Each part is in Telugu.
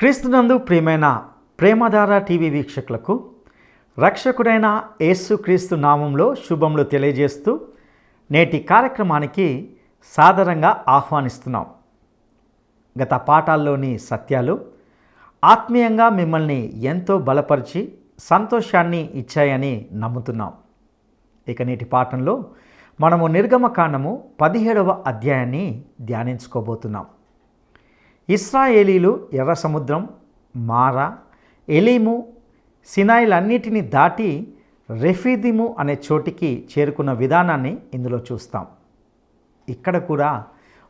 క్రీస్తునందు ప్రియమైన ప్రేమధార టీవీ వీక్షకులకు రక్షకుడైన యేసుక్రీస్తు నామంలో శుభములు తెలియజేస్తూ నేటి కార్యక్రమానికి సాదరంగా ఆహ్వానిస్తున్నాం. గత పాఠాల్లోని సత్యాలు ఆత్మీయంగా మిమ్మల్ని ఎంతో బలపరిచి సంతోషాన్ని ఇచ్చాయని నమ్ముతున్నాం. ఇక నేటి పాఠంలో మనము నిర్గమకాండము 17వ అధ్యాయాన్ని ధ్యానించుకోబోతున్నాం. ఇశ్రాయేలీలు ఎర్ర సముద్రం, మారా, ఎలీము, సినాయిలన్నిటినీ దాటి రెఫీదీము అనే చోటికి చేరుకున్న విధానాన్ని ఇందులో చూస్తాం. ఇక్కడ కూడా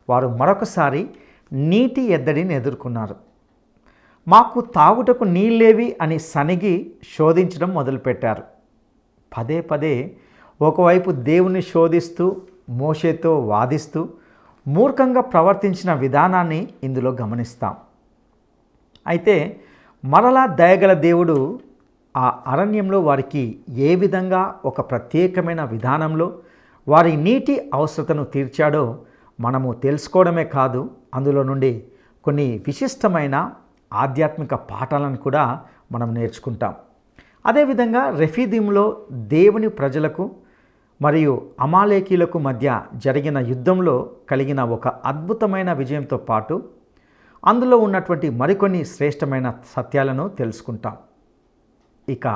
వారు మరొకసారి నీటి ఎద్దడిని ఎదుర్కొన్నారు. మాకు తాగుటకు నీళ్ళేవి అని సనిగి శోధించడం మొదలుపెట్టారు. పదే పదే ఒకవైపు దేవుని శోధిస్తూ మోషేతో వాదిస్తూ మూర్ఖంగా ప్రవర్తించిన విధానాన్ని ఇందులో గమనిస్తాం. అయితే మరలా దయగల దేవుడు ఆ అరణ్యంలో వారికి ఏ విధంగా ఒక ప్రత్యేకమైన విధానంలో వారి నీటి అవసరతను తీర్చాడో మనము తెలుసుకోవడమే కాదు, అందులో నుండి కొన్ని విశిష్టమైన ఆధ్యాత్మిక పాఠాలను కూడా మనం నేర్చుకుంటాం. అదేవిధంగా రెఫీదీములో దేవుని ప్రజలకు మరియు అమాలేకీలకు మధ్య జరిగిన యుద్ధంలో కలిగిన ఒక అద్భుతమైన విజయంతో పాటు అందులో ఉన్నటువంటి మరికొన్ని శ్రేష్టమైన సత్యాలను తెలుసుకుంటాం. ఇక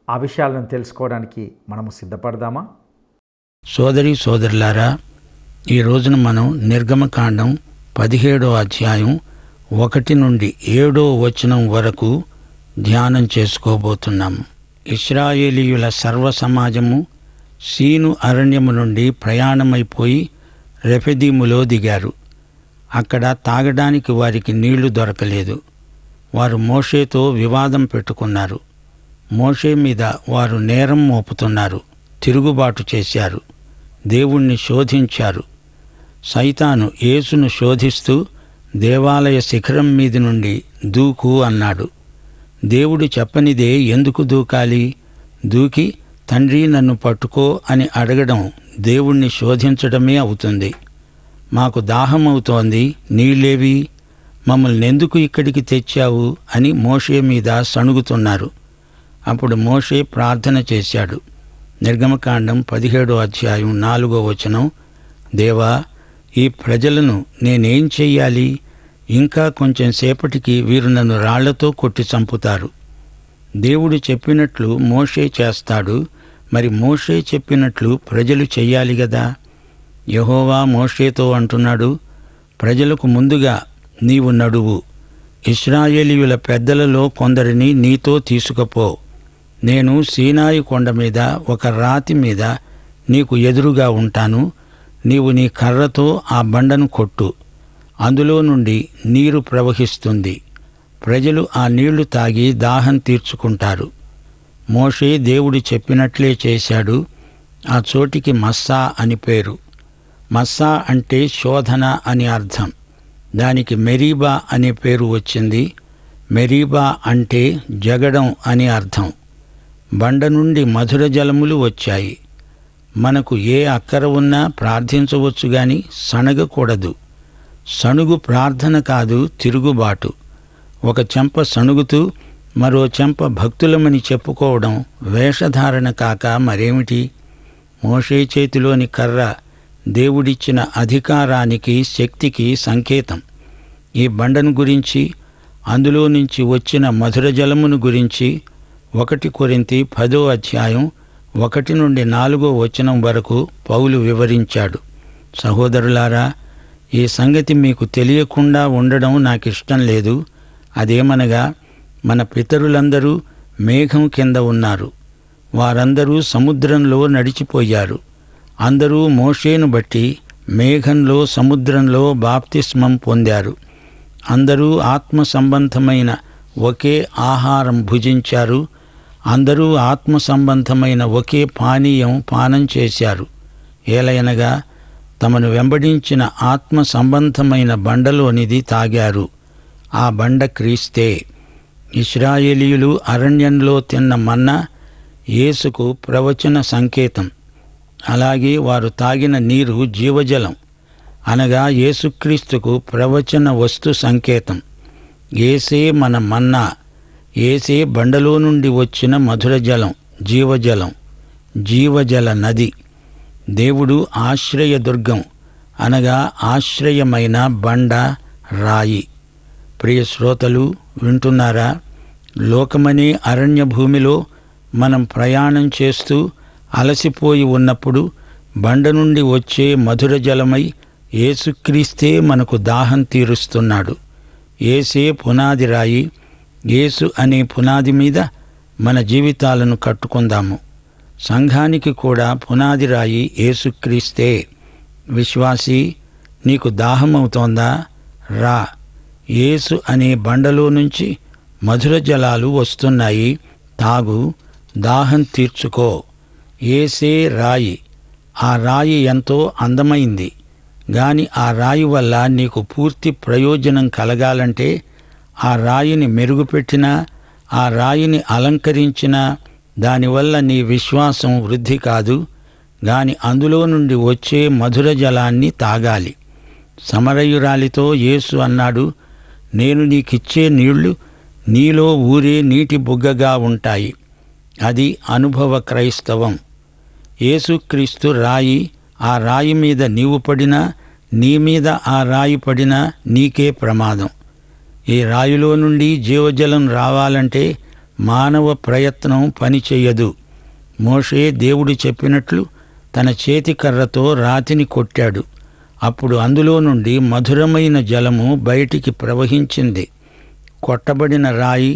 ఆ విషయాలను తెలుసుకోవడానికి మనము సిద్ధపడదామా? సోదరి సోదరులారా, ఈ రోజున మనం నిర్గమకాండం 17వ అధ్యాయం 1 నుండి 7వ వచనం వరకు ధ్యానం చేసుకోబోతున్నాం. ఇశ్రాయేలీయుల సర్వ సమాజము సీను అరణ్యము నుండి ప్రయాణమైపోయి రెఫెదీములో దిగారు. అక్కడ తాగడానికి వారికి నీళ్లు దొరకలేదు. వారు మోషేతో వివాదం పెట్టుకున్నారు. మోషే మీద వారు నేరం మోపుతున్నారు. తిరుగుబాటు చేశారు. దేవుణ్ణి శోధించారు. సైతాను యేసును శోధిస్తూ దేవాలయ శిఖరం మీది నుండి దూకు అన్నాడు. దేవుడు చెప్పనిదే ఎందుకు దూకాలి? దూకి తండ్రి నన్ను పట్టుకో అని అడగడం దేవుణ్ణి శోధించడమే అవుతుంది. మాకు దాహం అవుతోంది, నీళ్ళేవి? మమ్మల్ని ఎందుకు ఇక్కడికి తెచ్చావు అని మోషే మీద సణుగుతున్నారు. అప్పుడు మోషే ప్రార్థన చేశాడు. నిర్గమకాండం 17వ అధ్యాయం 4వ వచనం, దేవా, ఈ ప్రజలను నేనేం చెయ్యాలి? ఇంకా కొంచెం సేపటికి వీరు నన్ను రాళ్లతో కొట్టి చంపుతారు. దేవుడు చెప్పినట్లు మోషే చేస్తాడు. మరి మోషే చెప్పినట్లు ప్రజలు చెయ్యాలి గదా. యెహోవా మోషేతో అంటున్నాడు, ప్రజలకు ముందుగా నీవు నడువు, ఇశ్రాయేలీయుల పెద్దలలో కొందరిని నీతో తీసుకుపో. నేను సీనాయి కొండ మీద ఒక రాతి మీద నీకు ఎదురుగా ఉంటాను. నీవు నీ కర్రతో ఆ బండను కొట్టు, అందులో నుండి నీరు ప్రవహిస్తుంది. ప్రజలు ఆ నీళ్లు తాగి దాహం తీర్చుకుంటారు. మోషే దేవుడు చెప్పినట్లే చేశాడు. ఆ చోటికి మస్సా అని పేరు. మస్సా అంటే శోధన అని అర్థం. దానికి మెరీబా అనే పేరు వచ్చింది. మెరీబా అంటే జగడం అని అర్థం. బండ నుండి మధుర జలములు వచ్చాయి. మనకు ఏ అక్కర ఉన్నా ప్రార్థించవచ్చు గాని సణగకూడదు. సణుగు ప్రార్థన కాదు, తిరుగుబాటు. ఒక చెంప సణుగుతూ మరో చెంప భక్తులమని చెప్పుకోవడం వేషధారణ కాక మరేమిటి? మోషే చేతిలోని కర్ర దేవుడిచ్చిన అధికారానికి, శక్తికి సంకేతం. ఈ బండను గురించి, అందులో నుంచి వచ్చిన మధుర జలమును గురించి 1 కొరింథీ 10వ అధ్యాయం 1 నుండి 4వ వచనం వరకు పౌలు వివరించాడు. సహోదరులారా, ఈ సంగతి మీకు తెలియకుండా ఉండడం నాకిష్టం లేదు. అదేమనగా, మన పితరులందరూ మేఘం కింద ఉన్నారు. వారందరూ సముద్రంలో నడిచిపోయారు. అందరూ మోషేను బట్టి మేఘంలో, సముద్రంలో బాప్తిస్మం పొందారు. అందరూ ఆత్మ సంబంధమైన ఒకే ఆహారం భుజించారు. అందరూ ఆత్మ సంబంధమైన ఒకే పానీయం పానం చేశారు. ఏలయనగా తమను వెంబడించిన ఆత్మ సంబంధమైన బండలోనిది తాగారు. ఆ బండ క్రీస్తే. ఇశ్రాయేలీయులు అరణ్యంలో తిన్న మన్నా యేసుకు ప్రవచన సంకేతం. అలాగే వారు తాగిన నీరు జీవజలం. అనగా యేసుక్రీస్తుకు ప్రవచన వస్తు సంకేతం. ఏసే మన మన్నా, ఏసే బండలో నుండి వచ్చిన మధుర జలం, జీవజల నది. దేవుడు ఆశ్రయదుర్గం అనగా ఆశ్రయమైన బండ, రాయి. ప్రియ శ్రోతలు, వింటున్నారా? లోకమనే అరణ్య భూమిలో మనం ప్రయాణం చేస్తూ అలసిపోయి ఉన్నప్పుడు బండ నుండి వచ్చే మధుర జలమై యేసుక్రీస్తే మనకు దాహం తీరుస్తున్నాడు. యేసే పునాది రాయి. యేసు అనే పునాది మీద మన జీవితాలను కట్టుకుందాము. సంఘానికి కూడా పునాది రాయి యేసుక్రీస్తే. విశ్వాసీ, నీకు దాహమవుతోందా? రా. యేసు అనే బండలో నుంచి మధుర జలాలు వస్తున్నాయి. తాగు, దాహం తీర్చుకో. యేసే రాయి. ఆ రాయి ఎంతో అందమైంది. గాని ఆ రాయి వల్ల నీకు పూర్తి ప్రయోజనం కలగాలంటే ఆ రాయిని మెరుగుపెట్టినా, ఆ రాయిని అలంకరించినా దానివల్ల నీ విశ్వాసం వృద్ధి కాదు. గాని అందులో నుండి వచ్చే మధుర జలాన్ని తాగాలి. సమరయురాలితో యేసు అన్నాడు, నేను నీకిచ్చే నీళ్లు నీలో ఊరే నీటి బుగ్గగా ఉంటాయి. అది అనుభవ క్రైస్తవం. యేసుక్రీస్తు రాయి. ఆ రాయి మీద నీవు పడినా, నీ మీద ఆ రాయి పడినా నీకే ప్రమాదం. ఈ రాయిలో నుండి జీవజలం రావాలంటే మానవ ప్రయత్నం పనిచెయ్యదు. మోషే దేవుడు చెప్పినట్లు తన చేతికర్రతో రాతిని కొట్టాడు. అప్పుడు అందులో నుండి మధురమైన జలము బయటికి ప్రవహించింది. కొట్టబడిన రాయి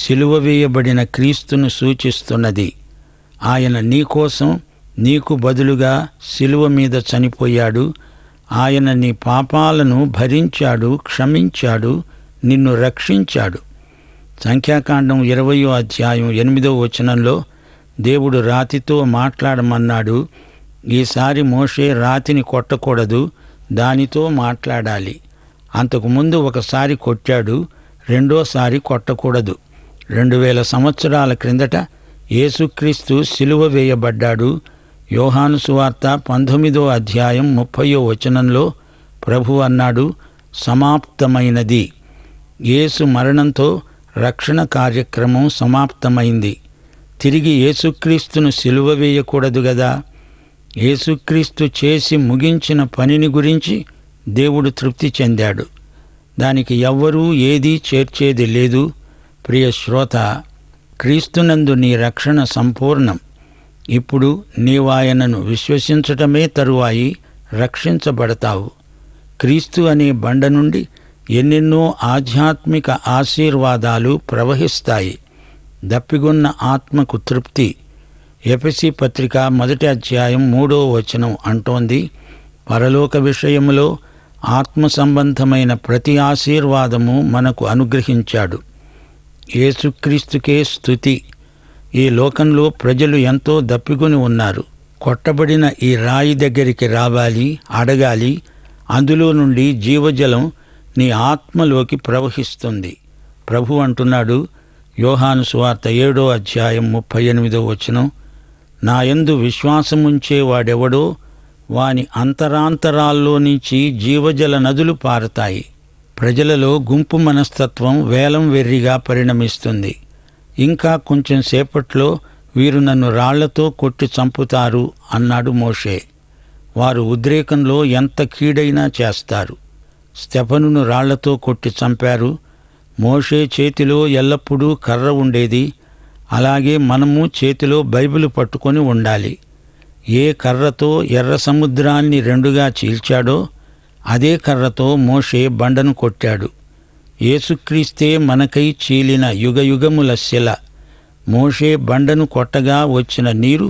సిలువ వేయబడిన క్రీస్తును సూచిస్తున్నది. ఆయన నీకోసం, నీకు బదులుగా సిలువ మీద చనిపోయాడు. ఆయన నీ పాపాలను భరించాడు, క్షమించాడు, నిన్ను రక్షించాడు. సంఖ్యాకాండం 20వ అధ్యాయం 8వ వచనంలో దేవుడు రాతితో మాట్లాడమన్నాడు. ఈసారి మోషే రాతిని కొట్టకూడదు, దానితో మాట్లాడాలి. అంతకుముందు ఒకసారి కొట్టాడు, రెండోసారి కొట్టకూడదు. 2000 సంవత్సరాల క్రిందట యేసుక్రీస్తు సిలువ వేయబడ్డాడు. యోహాను సువార్త 19వ అధ్యాయం 30వ వచనంలో ప్రభు అన్నాడు, సమాప్తమైనది. యేసు మరణంతో రక్షణ కార్యక్రమం సమాప్తమైంది. తిరిగి యేసుక్రీస్తును సిలువ వేయకూడదు గదా. యేసుక్రీస్తు చేసి ముగించిన పనిని గురించి దేవుడు తృప్తి చెందాడు. దానికి ఎవ్వరూ ఏదీ చేర్చేది లేదు. ప్రియ శ్రోత, క్రీస్తునందు నీ రక్షణ సంపూర్ణం. ఇప్పుడు నీవాయనను విశ్వసించటమే తరువాయి రక్షించబడతావు. క్రీస్తు అనే బండ నుండి ఎన్నెన్నో ఆధ్యాత్మిక ఆశీర్వాదాలు ప్రవహిస్తాయి. దప్పిగొన్న ఆత్మకు తృప్తి. ఎఫెసీ పత్రిక 1వ అధ్యాయం 3వ వచనం అంటోంది, పరలోక విషయములో ఆత్మ సంబంధమైన ప్రతి ఆశీర్వాదము మనకు అనుగ్రహించాడు. యేసుక్రీస్తుకే స్తుతి. ఈ లోకంలో ప్రజలు ఎంతో దప్పిగొని ఉన్నారు. కొట్టబడిన ఈ రాయి దగ్గరికి రావాలి, అడగాలి. అందులో నుండి జీవజలం నీ ఆత్మలోకి ప్రవహిస్తుంది. ప్రభు అంటున్నాడు, యోహాను సువార్త 7వ అధ్యాయం 38వ వచనం, నా యందు విశ్వాసముంచేవాడెవడో వాని అంతరాంతరాల్లో నుంచి జీవజల నదులు పారుతాయి. ప్రజలలో గుంపు మనస్తత్వం వేలం వెర్రిగా పరిణమిస్తుంది. ఇంకా కొంచెం సేపట్లో వీరు నన్ను రాళ్లతో కొట్టి చంపుతారు అన్నాడు మోషే. వారు ఉద్రేకంలో ఎంత కీడైనా చేస్తారు. స్తెఫనును రాళ్లతో కొట్టి చంపారు. మోషే చేతిలో ఎల్లప్పుడూ కర్ర ఉండేది. అలాగే మనము చేతిలో బైబిలు పట్టుకొని ఉండాలి. ఏ కర్రతో ఎర్ర సముద్రాన్ని రెండుగా చీల్చాడో అదే కర్రతో మోషే బండను కొట్టాడు. యేసుక్రీస్తే మనకై చీలిన యుగయుగముల శిల. మోషే బండను కొట్టగా వచ్చిన నీరు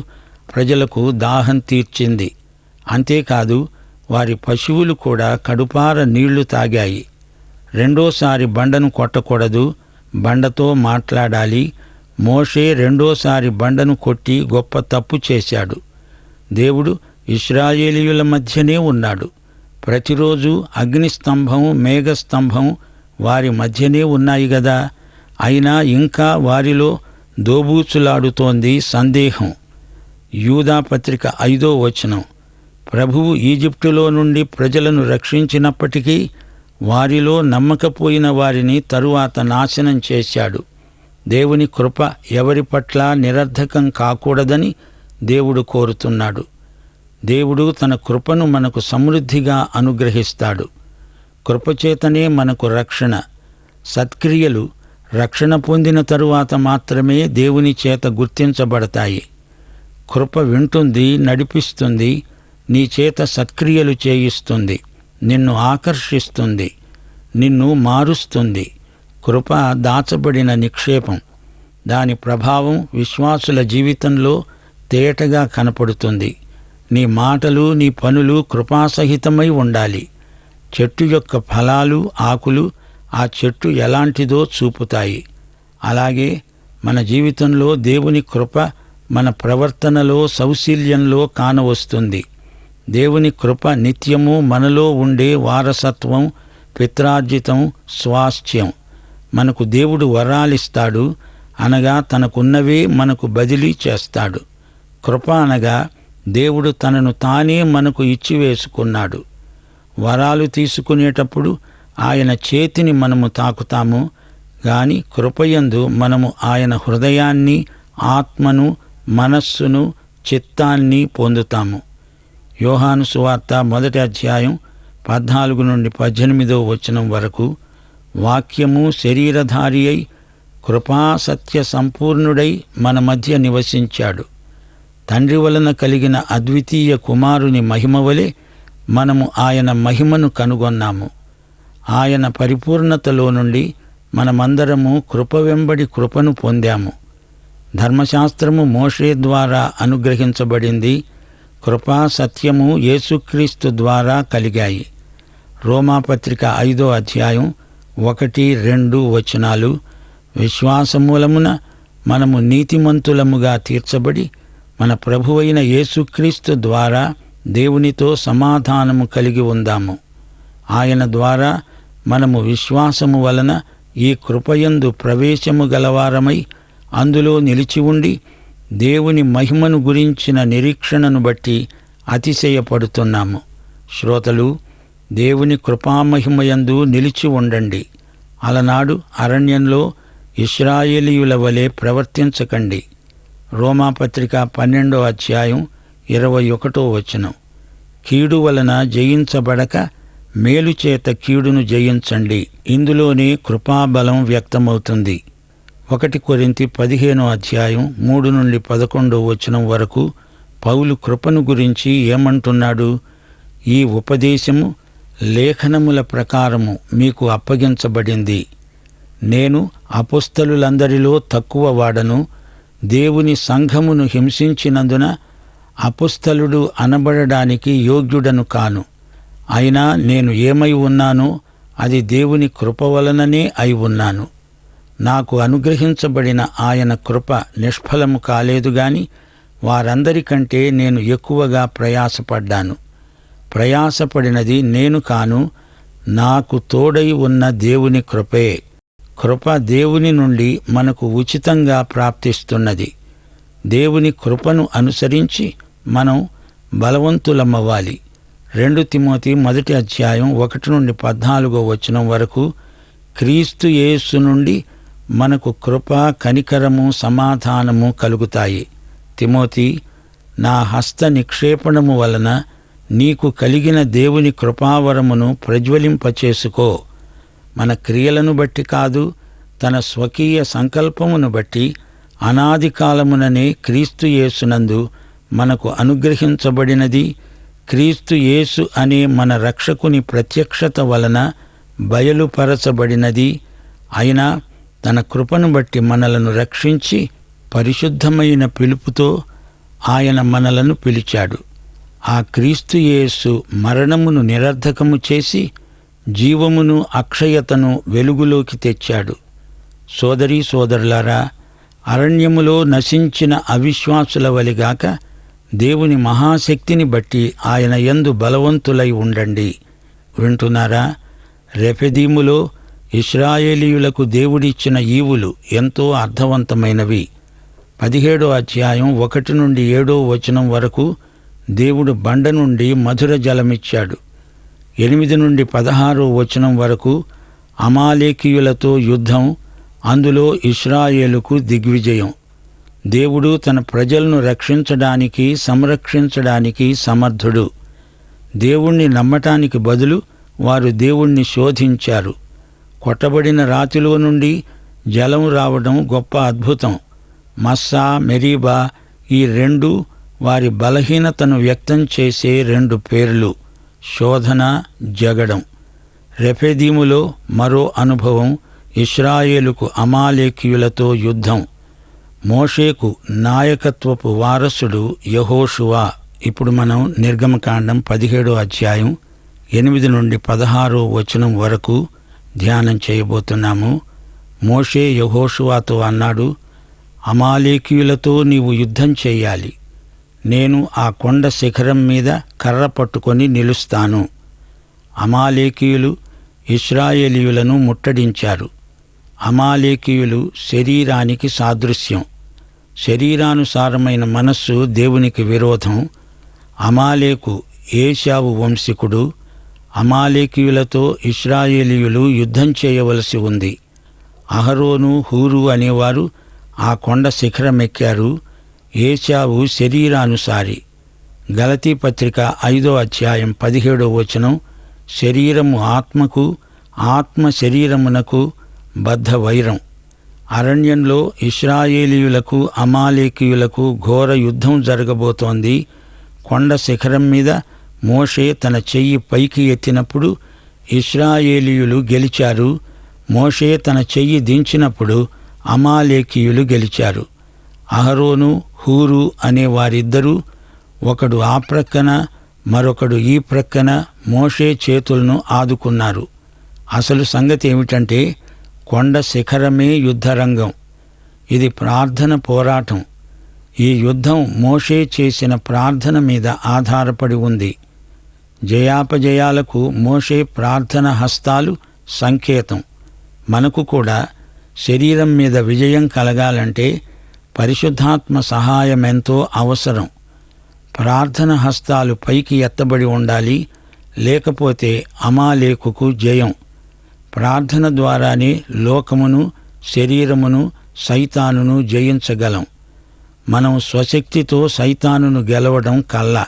ప్రజలకు దాహం తీర్చింది. అంతేకాదు, వారి పశువులు కూడా కడుపార నీళ్లు తాగాయి. రెండోసారి బండను కొట్టకూడదు, బండతో మాట్లాడాలి. మోషే రెండోసారి బండను కొట్టి గొప్ప తప్పు చేశాడు. దేవుడు ఇశ్రాయేలీయుల మధ్యనే ఉన్నాడు. ప్రతిరోజు అగ్నిస్తంభం, మేఘస్తంభం వారి మధ్యనే ఉన్నాయి గదా. అయినా ఇంకా వారిలో దోబూచులాడుతోంది సందేహం. యూదా పత్రిక 5వ వచనం, ప్రభువు ఈజిప్టులో నుండి ప్రజలను రక్షించినప్పటికీ వారిలో నమ్మకపోయిన వారిని తరువాత నాశనం చేశాడు. దేవుని కృప ఎవరి పట్ల నిరర్ధకం కాకూడదని దేవుడు కోరుతున్నాడు. దేవుడు తన కృపను మనకు సమృద్ధిగా అనుగ్రహిస్తాడు. కృపచేతనే మనకు రక్షణ. సత్క్రియలు రక్షణ పొందిన తరువాత మాత్రమే దేవుని చేత గుర్తించబడతాయి. కృప వింటుంది, నడిపిస్తుంది, నీ చేత సత్క్రియలు చేయిస్తుంది, నిన్ను ఆకర్షిస్తుంది, నిన్ను మారుస్తుంది. కృప దాచబడిన నిక్షేపం. దాని ప్రభావం విశ్వాసుల జీవితంలో తేటగా కనపడుతుంది. నీ మాటలు, నీ పనులు కృపాసహితమై ఉండాలి. చెట్టు యొక్క ఫలాలు, ఆకులు ఆ చెట్టు ఎలాంటిదో చూపుతాయి. అలాగే మన జీవితంలో దేవుని కృప మన ప్రవర్తనలో, సౌశీల్యంలో కానవస్తుంది. దేవుని కృప నిత్యము మనలో ఉండే వారసత్వం, పిత్రార్జితం, స్వాస్థ్యం. మనకు దేవుడు వరాలిస్తాడు, అనగా తనకున్నవే మనకు బదిలీ చేస్తాడు. కృప అనగా దేవుడు తనను తానే మనకు ఇచ్చివేసుకున్నాడు. వరాలు తీసుకునేటప్పుడు ఆయన చేతిని మనము తాకుతాము, గాని కృపయందు మనము ఆయన హృదయాన్ని, ఆత్మను, మనస్సును, చిత్తాన్ని పొందుతాము. యోహాను సువార్త 1వ అధ్యాయం 14 నుండి 18వ వచనం వరకు, వాక్యము శరీరధారి అయి కృపాసత్య సంపూర్ణుడై మన మధ్య నివసించాడు. తండ్రి వలన కలిగిన అద్వితీయ కుమారుని మహిమ వలె మనము ఆయన మహిమను కనుగొన్నాము. ఆయన పరిపూర్ణతలో నుండి మనమందరము కృప వెంబడి కృపను పొందాము. ధర్మశాస్త్రము మోషే ద్వారా అనుగ్రహించబడింది. కృపా సత్యము యేసుక్రీస్తు ద్వారా కలిగాయి. రోమాపత్రిక 5వ అధ్యాయం 1-2 వచనాలు, విశ్వాసమూలమున మనము నీతిమంతులముగా తీర్చబడి మన ప్రభువైన యేసుక్రీస్తు ద్వారా దేవునితో సమాధానము కలిగి ఉందాము. ఆయన ద్వారా మనము విశ్వాసము వలన ఈ కృపయందు ప్రవేశము గలవారమై అందులో నిలిచి ఉండి దేవుని మహిమను గురించిన నిరీక్షణను బట్టి అతిశయపడుతున్నాము. శ్రోతలు, దేవుని కృపామహిమయందు నిలిచి ఉండండి. అలనాడు అరణ్యంలో ఇశ్రాయేలీయుల వలె ప్రవర్తించకండి. రోమాపత్రిక 12వ అధ్యాయం 21వ వచనం, కీడు వలన జయించబడక మేలుచేత కీడును జయించండి. ఇందులోనే కృపాబలం వ్యక్తమవుతుంది. 1 కొరింథీ 15వ అధ్యాయం 3 నుండి 11వ వచనం వరకు పౌలు కృపను గురించి ఏమంటున్నాడు? ఈ ఉపదేశము లేఖనముల ప్రకారము మీకు అప్పగించబడింది. నేను అపొస్తలులందరిలో తక్కువ వాడను. దేవుని సంఘమును హింసించినందున అపొస్తలుడు అనబడడానికి యోగ్యుడను కాను. అయినా నేను ఏమై ఉన్నానో అది దేవుని కృప వలననే అయి ఉన్నాను. నాకు అనుగ్రహించబడిన ఆయన కృప నిష్ఫలము కాలేదు గాని వారందరికంటే నేను ఎక్కువగా ప్రయాసపడ్డాను. ప్రయాసపడినది నేను కాను, నాకు తోడై ఉన్న దేవుని కృపే. కృప దేవుని నుండి మనకు ఉచితంగా ప్రాప్తిస్తున్నది. దేవుని కృపను అనుసరించి మనం బలవంతులమవ్వాలి. 2 తిమోతి 1వ అధ్యాయం 1 నుండి 14వ వచనం వరకు, క్రీస్తు యేసు నుండి మనకు కృప, కనికరము, సమాధానము కలుగుతాయి. తిమోతి, నా హస్త నిక్షేపణము వలన నీకు కలిగిన దేవుని కృపావరమును ప్రజ్వలింపచేసుకో. మన క్రియలను బట్టి కాదు, తన స్వకీయ సంకల్పమును బట్టి అనాది కాలముననే క్రీస్తు యేసునందు మనకు అనుగ్రహించబడినది. క్రీస్తు యేసు అనే మన రక్షకుని ప్రత్యక్షత వలన బయలుపరచబడినది. అయినా తన కృపను బట్టి మనలను రక్షించి పరిశుద్ధమైన పిలుపుతో ఆయన మనలను పిలిచాడు. ఆ క్రీస్తు యేసు మరణమును నిరర్ధకము చేసి జీవమును, అక్షయతను వెలుగులోకి తెచ్చాడు. సోదరీ సోదరులారా, అరణ్యములో నశించిన అవిశ్వాసుల వలెగాక దేవుని మహాశక్తిని బట్టి ఆయన యందు బలవంతులై ఉండండి. వింటున్నారా? రెఫెదీములో ఇశ్రాయేలీయులకు దేవుడిచ్చిన ఈవులు ఎంతో అర్థవంతమైనవి. 17వ అధ్యాయం 1 నుండి 7వ వచనం వరకు దేవుడు బండ నుండి మధుర జలమిచ్చాడు. 8 నుండి 16 వచనం వరకు అమాలేకీయులతో యుద్ధం, అందులో ఇశ్రాయేలుకు దిగ్విజయం. దేవుడు తన ప్రజలను రక్షించడానికి, సంరక్షించడానికి సమర్థుడు. దేవుణ్ణి నమ్మటానికి బదులు వారు దేవుణ్ణి శోధించారు. కొట్టబడిన రాతిలో నుండి జలం రావడం గొప్ప అద్భుతం. మస్సా, మెరీబా ఈ రెండు వారి బలహీనతను వ్యక్తం చేసే 2 పేర్లు. శోధన, జగడం. రెఫెదీములో మరో అనుభవం, ఇశ్రాయేలుకు అమాలేకీయులతో యుద్ధం. మోషేకు నాయకత్వపు వారసుడు యెహోషువ. ఇప్పుడు మనం నిర్గమకాండం 17వ అధ్యాయం 8 నుండి 16వ వచనం వరకు ధ్యానం చేయబోతున్నాము. మోషే యెహోషువతో అన్నాడు, అమాలేకీయులతో నీవు యుద్ధం చెయ్యాలి. నేను ఆ కొండ శిఖరం మీద కర్ర పట్టుకొని నిలుస్తాను. అమాలేకీయులు ఇశ్రాయేలీయులను ముట్టడించారు. అమాలేకీయులు శరీరానికి సాదృశ్యం. శరీరానుసారమైన మనస్సు దేవునికి విరోధం. అమాలేకు ఏశావు వంశీకుడు. అమాలేకీయులతో ఇశ్రాయేలీయులు యుద్ధం చేయవలసి ఉంది. అహరోను, హూరు అనేవారు ఆ కొండ శిఖరమెక్కారు. ఏశావు శరీరానుసారి. గలతీ పత్రిక 5వ అధ్యాయం 17వ వచనం, శరీరము ఆత్మకు, ఆత్మ శరీరమునకు బద్ధ వైరం. అరణ్యంలో ఇశ్రాయేలీయులకు అమాలేకీయులకు ఘోర యుద్ధం జరగబోతోంది. కొండ శిఖరం మీద మోషే తన చెయ్యి పైకి ఎత్తినప్పుడు ఇశ్రాయేలీయులు గెలిచారు. మోషే తన చెయ్యి దించినప్పుడు అమాలేకీయులు గెలిచారు. అహరోను, హూరు అనే వారిద్దరూ, ఒకడు ఆ ప్రక్కన మరొకడు ఈ ప్రక్కన మోషే చేతులను ఆదుకున్నారు. అసలు సంగతి ఏమిటంటే కొండ శిఖరమే యుద్ధరంగం. ఇది ప్రార్థన పోరాటం. ఈ యుద్ధం మోషే చేసిన ప్రార్థన మీద ఆధారపడి ఉంది. జయాపజయాలకు మోషే ప్రార్థన హస్తాలు సంకేతం. మనకు కూడా శరీరం మీద విజయం కలగాలంటే పరిశుద్ధాత్మ సహాయమెంతో అవసరం. ప్రార్థన హస్తాలు పైకి ఎత్తబడి ఉండాలి, లేకపోతే అమాలేకుకు జయం. ప్రార్థన ద్వారానే లోకమును, శరీరమును, సైతానును జయించగలం. మనం స్వశక్తితో సైతానును గెలవడం కల్లా.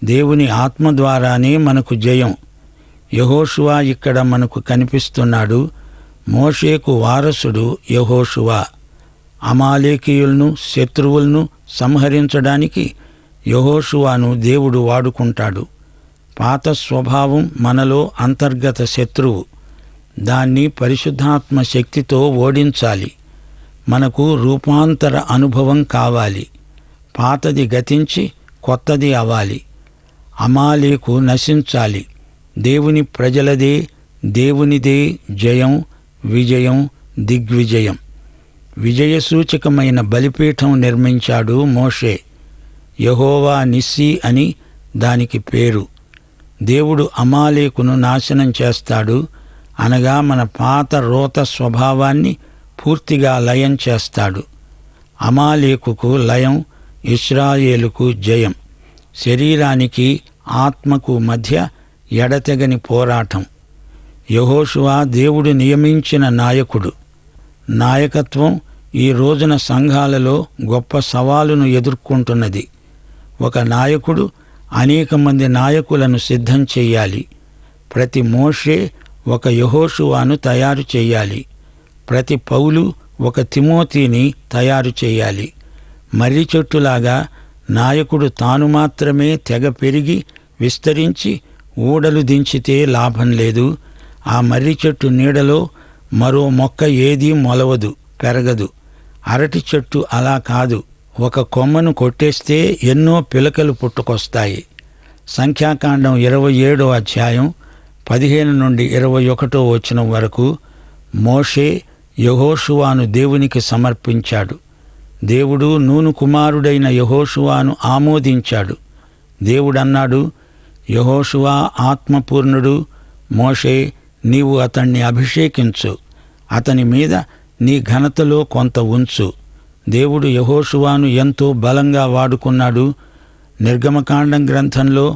దేవుని ఆత్మ ద్వారానే మనకు జయం. యెహోషువ ఇక్కడ మనకు కనిపిస్తున్నాడు. మోషేకు వారసుడు యెహోషువ. అమాలేకీయులను, శత్రువులను సంహరించడానికి యెహోషువను దేవుడు వాడుకుంటాడు. పాత స్వభావం మనలో అంతర్గత శత్రువు. దాన్ని పరిశుద్ధాత్మ శక్తితో ఓడించాలి. మనకు రూపాంతర అనుభవం కావాలి. పాతది గతించి కొత్తది అవ్వాలి. అమాలేకు నశించాలి. దేవుని ప్రజలదే, దేవునిదే జయం, విజయం, దిగ్విజయం. విజయసూచకమైన బలిపీఠం నిర్మించాడు మోషే. యెహోవా నిస్సీ అని దానికి పేరు. దేవుడు అమాలేకును నాశనం చేస్తాడు, అనగా మన పాత రోత స్వభావాన్ని పూర్తిగా లయం చేస్తాడు. అమాలేకుకు లయం, ఇశ్రాయేలుకు జయం. శరీరానికి ఆత్మకు మధ్య ఎడతెగని పోరాటం. యెహోషువ దేవుడు నియమించిన నాయకుడు. నాయకత్వం ఈ రోజున సంఘాలలో గొప్ప సవాలును ఎదుర్కొంటున్నది. ఒక నాయకుడు అనేక మంది నాయకులను సిద్ధం చెయ్యాలి. ప్రతి మోషే ఒక యెహోషువను తయారు చెయ్యాలి. ప్రతి పౌలు ఒక తిమోతిని తయారు చెయ్యాలి. మర్రి చెట్టులాగా నాయకుడు తాను మాత్రమే తెగ పెరిగి విస్తరించి ఊడలు దించితే లాభం లేదు. ఆ మర్రి చెట్టు నీడలో మరో మొక్క ఏదీ మొలవదు, పెరగదు. అరటి చెట్టు అలా కాదు. ఒక కొమ్మను కొట్టేస్తే ఎన్నో పిలకలు పుట్టుకొస్తాయి. సంఖ్యాకాండం 27వ అధ్యాయం 15 నుండి 21వ వచనం వరకు మోషే యెహోషువను దేవునికి సమర్పించాడు. దేవుడు నూను కుమారుడైన యెహోషువను ఆమోదించాడు. దేవుడన్నాడు, యెహోషువ ఆత్మపూర్ణుడు. మోషే, నీవు అతణ్ణి అభిషేకించు, అతని మీద నీ ఘనతలో కొంత ఉంచు. దేవుడు యెహోషువను ఎంతో బలంగా వాడుకున్నాడు. నిర్గమకాండం గ్రంథంలో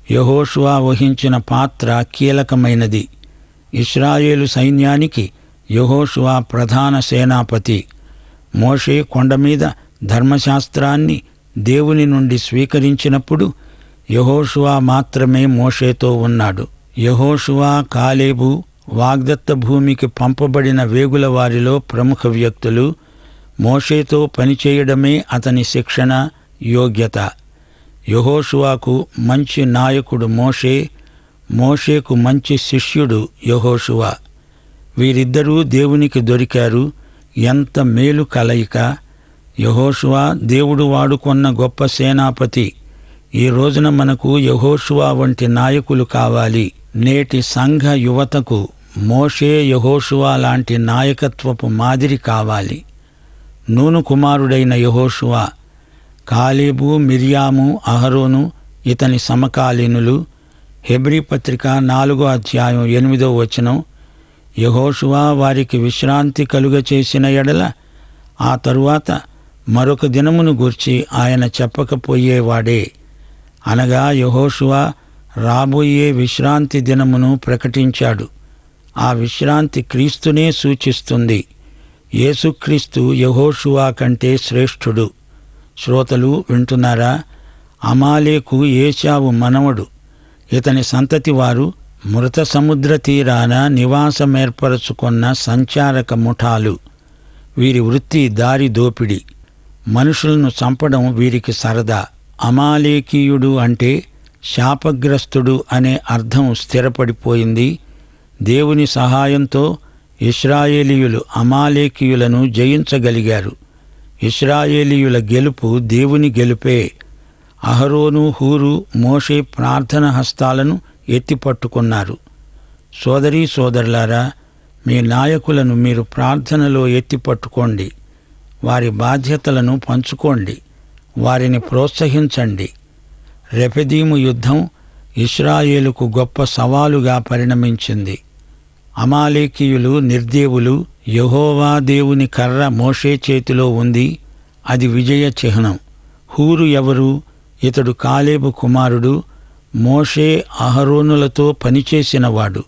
యెహోషువ వహించిన పాత్ర కీలకమైనది. ఇశ్రాయేలు సైన్యానికి యెహోషువ ప్రధాన సేనాపతి. మోషే కొండమీద ధర్మశాస్త్రాన్ని దేవుని నుండి స్వీకరించినప్పుడు యెహోషువ మాత్రమే మోషేతో ఉన్నాడు. యెహోషువ, కాలేబు వాగ్దత్త భూమికి పంపబడిన వేగుల వారిలో ప్రముఖ వ్యక్తులు. మోషేతో పనిచేయడమే అతని శిక్షణ, యోగ్యత. యెహోషువకు మంచి నాయకుడు మోషే, మోషేకు మంచి శిష్యుడు యెహోషువ. వీరిద్దరూ దేవునికి దొరికారు. ఎంత మేలు కలయిక! యెహోషువ దేవుడు వాడుకొన్న గొప్ప సేనాపతి. ఈ రోజున మనకు యెహోషువ వంటి నాయకులు కావాలి. నేటి సంఘ యువతకు మోషే, యెహోషువ లాంటి నాయకత్వపు మాదిరి కావాలి. నూను కుమారుడైన యెహోషువ, కాలేబు, మిర్యాము, అహరోను ఇతని సమకాలీనులు. హెబ్రీ పత్రిక 4:8 యెహోషువ వారికి విశ్రాంతి కలుగచేసిన ఎడల ఆ తరువాత మరొక దినమును గూర్చి ఆయన చెప్పకపోయేవాడే. అనగా యెహోషువ రాబోయే విశ్రాంతి దినమును ప్రకటించాడు. ఆ విశ్రాంతి క్రీస్తునే సూచిస్తుంది. యేసుక్రీస్తు యెహోషువ కంటే శ్రేష్ఠుడు. శ్రోతలు వింటున్నారా? అమాలేకు ఏశావు మనవడు. ఇతని సంతతి వారు మృత సముద్ర తీరాన నివాసమేర్పరచుకొన్న సంచారక ముఠాలు. వీరి వృత్తి దారి దోపిడి. మనుషులను చంపడం వీరికి సరదా. అమాలేకీయుడు అంటే శాపగ్రస్తుడు అనే అర్థం స్థిరపడిపోయింది. దేవుని సహాయంతో ఇశ్రాయేలీయులు అమాలేకీయులను జయించగలిగారు. ఇశ్రాయేలీయుల గెలుపు దేవుని గెలుపే. అహరోను, హూరు, మోషే ప్రార్థన హస్తాలను ఎత్తిపట్టుకున్నారు. సోదరీ సోదరులారా, మీ నాయకులను మీరు ప్రార్థనలో ఎత్తిపట్టుకోండి. వారి బాధ్యతలను పంచుకోండి. వారిని ప్రోత్సహించండి. రెఫెదీము యుద్ధం ఇశ్రాయేలుకు గొప్ప సవాలుగా పరిణమించింది. అమాలేకీయులు నిర్దేవులు. యెహోవా దేవుని కర్ర మోషే చేతిలో ఉంది. అది విజయ చిహ్నం. హూరు ఎవరు? ఇతడు కాలేబు కుమారుడు. మోషే, అహరోనులతో పనిచేసినవాడు.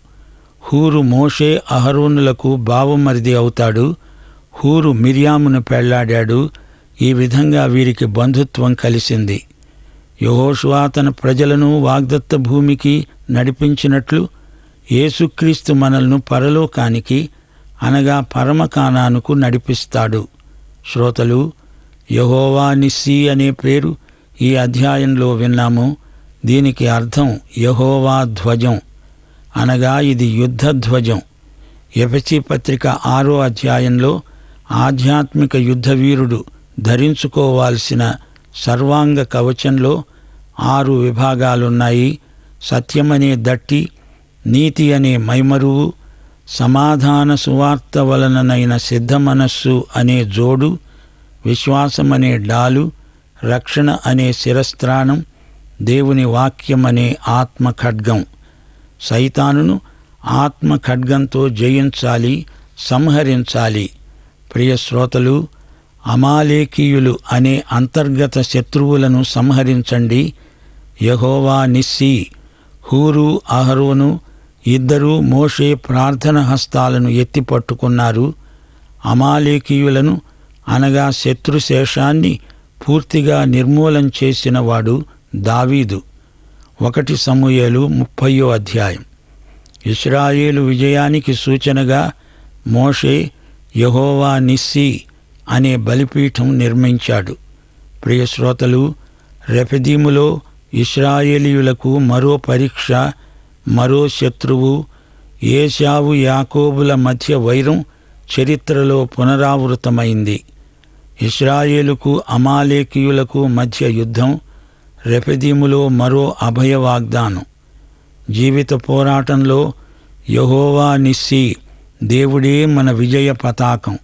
హూరు మోషే, అహరోనులకు బావమరిది అవుతాడు. హూరు మిర్యామును పెళ్లాడాడు. ఈ విధంగా వీరికి బంధుత్వం కలిసింది. యెహోషువ తన ప్రజలను వాగ్దత్త భూమికి నడిపించినట్లు యేసుక్రీస్తు మనల్ని పరలోకానికి అనగా పరమకానానుకు నడిపిస్తాడు. శ్రోతలు, యెహోవా నిస్సీ అనే పేరు ఈ అధ్యాయంలో విన్నాము. దీనికి అర్థం యెహోవా ధ్వజం, అనగా ఇది యుద్ధ ధ్వజం. ఎఫెసీ పత్రిక 6 ఆధ్యాత్మిక యుద్ధవీరుడు ధరించుకోవాల్సిన సర్వాంగ కవచంలో 6 విభాగాలున్నాయి. సత్యమనే దట్టి, నీతి అనే మైమరువు, సమాధాన సువార్త వలననైన సిద్ధమనస్సు అనే జోడు, విశ్వాసమనే డాలు, రక్షణ అనే శిరస్త్రాణం, దేవుని వాక్యమనే ఆత్మ ఖడ్గం. సైతానును ఆత్మ ఖడ్గంతో జయించాలి, సంహరించాలి. ప్రియ శ్రోతలు, అమాలేకీయులు అనే అంతర్గత శత్రువులను సంహరించండి. యెహోవా నిస్సీ. హూరు, అహరోను ఇద్దరూ మోషే ప్రార్థన హస్తాలను ఎత్తిపట్టుకున్నారు. అమాలేకీయులను అనగా శత్రుశేషాన్ని పూర్తిగా నిర్మూలం చేసినవాడు దావీదు. 1 సమూయేలు 30 ఇశ్రాయేలు విజయానికి సూచనగా మోషే యెహోవా నిస్సీ అనే బలిపీఠం నిర్మించాడు. ప్రియ శ్రోతలు, రెఫెదీములో ఇశ్రాయేలీయులకు మరో పరీక్ష, మరో శత్రువు. ఏశావు, యాకోబుల మధ్య వైరం చరిత్రలో పునరావృతమైంది. ఇశ్రాయేలుకు అమాలేకీయులకు మధ్య యుద్ధం, రెఫెదీములో మరో అభయ వాగ్దానం. జీవిత పోరాటంలో యెహోవా నిస్సీ, దేవుడే మన విజయ పతాకం.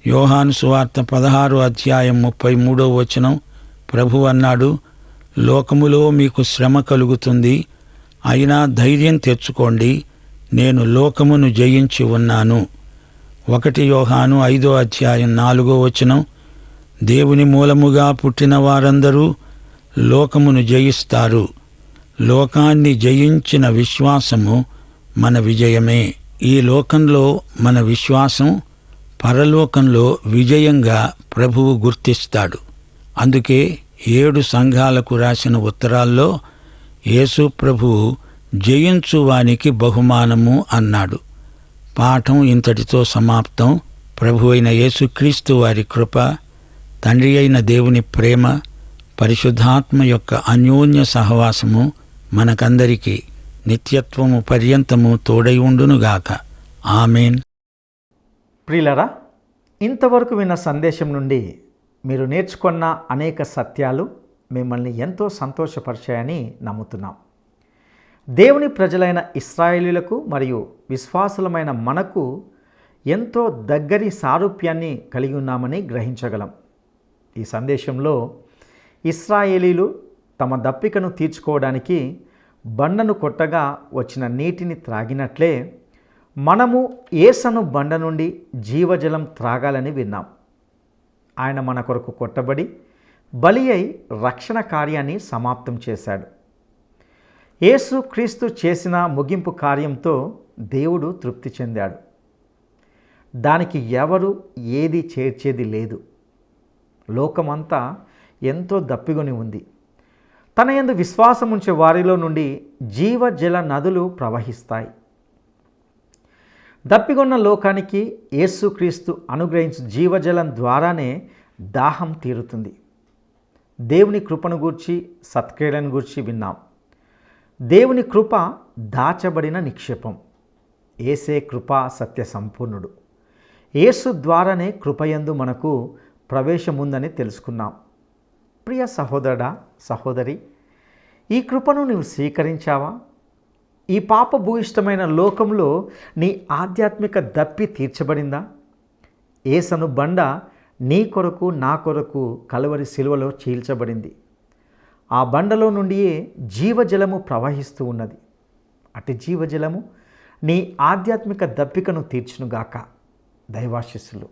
యోహాను సువార్త 16:33 ప్రభు అన్నాడు, లోకములో మీకు శ్రమ కలుగుతుంది, అయినా ధైర్యం తెచ్చుకోండి, నేను లోకమును జయించి ఉన్నాను. 1 యోహాను 5:4 దేవుని మూలముగా పుట్టిన వారందరూ లోకమును జయిస్తారు. లోకాన్ని జయించిన విశ్వాసము మన విజయమే. ఈ లోకంలో మన విశ్వాసం పరలోకంలో విజయంగా ప్రభువు గుర్తిస్తాడు. అందుకే 7 సంఘాలకు రాసిన ఉత్తరాల్లో యేసు ప్రభువు జయించువానికి బహుమానము అన్నాడు. పాఠం ఇంతటితో సమాప్తం. ప్రభువైన యేసుక్రీస్తు వారి కృప, తండ్రి అయిన దేవుని ప్రేమ, పరిశుద్ధాత్మ యొక్క అన్యోన్య సహవాసము మనకందరికీ నిత్యత్వము పర్యంతము తోడై ఉండునుగాక. ఆమేన్. ప్రియులరా, ఇంతవరకు విన్న సందేశం నుండి మీరు నేర్చుకున్న అనేక సత్యాలు మిమ్మల్ని ఎంతో సంతోషపరిచాయని నమ్ముతున్నాం. దేవుని ప్రజలైన ఇశ్రాయేలీయులకు మరియు విశ్వాసులమైన మనకు ఎంతో దగ్గరి సారూప్యాన్ని కలిగి ఉన్నామని గ్రహించగలం. ఈ సందేశంలో ఇశ్రాయేలీలు తమ దప్పికను తీర్చుకోవడానికి బండను కొట్టగా వచ్చిన నీటిని త్రాగినట్లే మనము యేసను బండ నుండి జీవజలం త్రాగాలని విన్నాం. ఆయన మన కొరకు కొట్టబడి బలి అయి రక్షణ కార్యాన్ని సమాప్తం చేశాడు. యేసు క్రీస్తు చేసిన ముగింపు కార్యంతో దేవుడు తృప్తి చెందాడు. దానికి ఎవరు ఏది చేర్చేది లేదు. లోకమంతా ఎంతో దప్పిగొని ఉంది. తన యందు విశ్వాసం ఉంచే వారిలో నుండి జీవజల నదులు ప్రవహిస్తాయి. దప్పిగొన్న లోకానికి యేసుక్రీస్తు అనుగ్రహించు జీవజలం ద్వారానే దాహం తీరుతుంది. దేవుని కృపను గూర్చి, సత్క్రియలను గూర్చి విన్నాం. దేవుని కృప దాచబడిన నిక్షేపం. యేసే కృపా సత్య సంపూర్ణుడు. యేసు ద్వారానే కృపయందు మనకు ప్రవేశం ఉందని తెలుసుకున్నాం. ప్రియ సహోదరుడా, సహోదరి, ఈ కృపను నీవు స్వీకరించావా? ఈ పాపభూయిష్టమైన లోకంలో నీ ఆధ్యాత్మిక దప్పి తీర్చబడిందా? యేసను బండ నీ కొరకు, నా కొరకు కలువరి శిలువలో చీల్చబడింది. ఆ బండలో నుండియే జీవజలము ప్రవహిస్తూ ఉన్నది. అటు జీవజలము నీ ఆధ్యాత్మిక దప్పికను తీర్చునుగాక. దైవాశీస్సులు.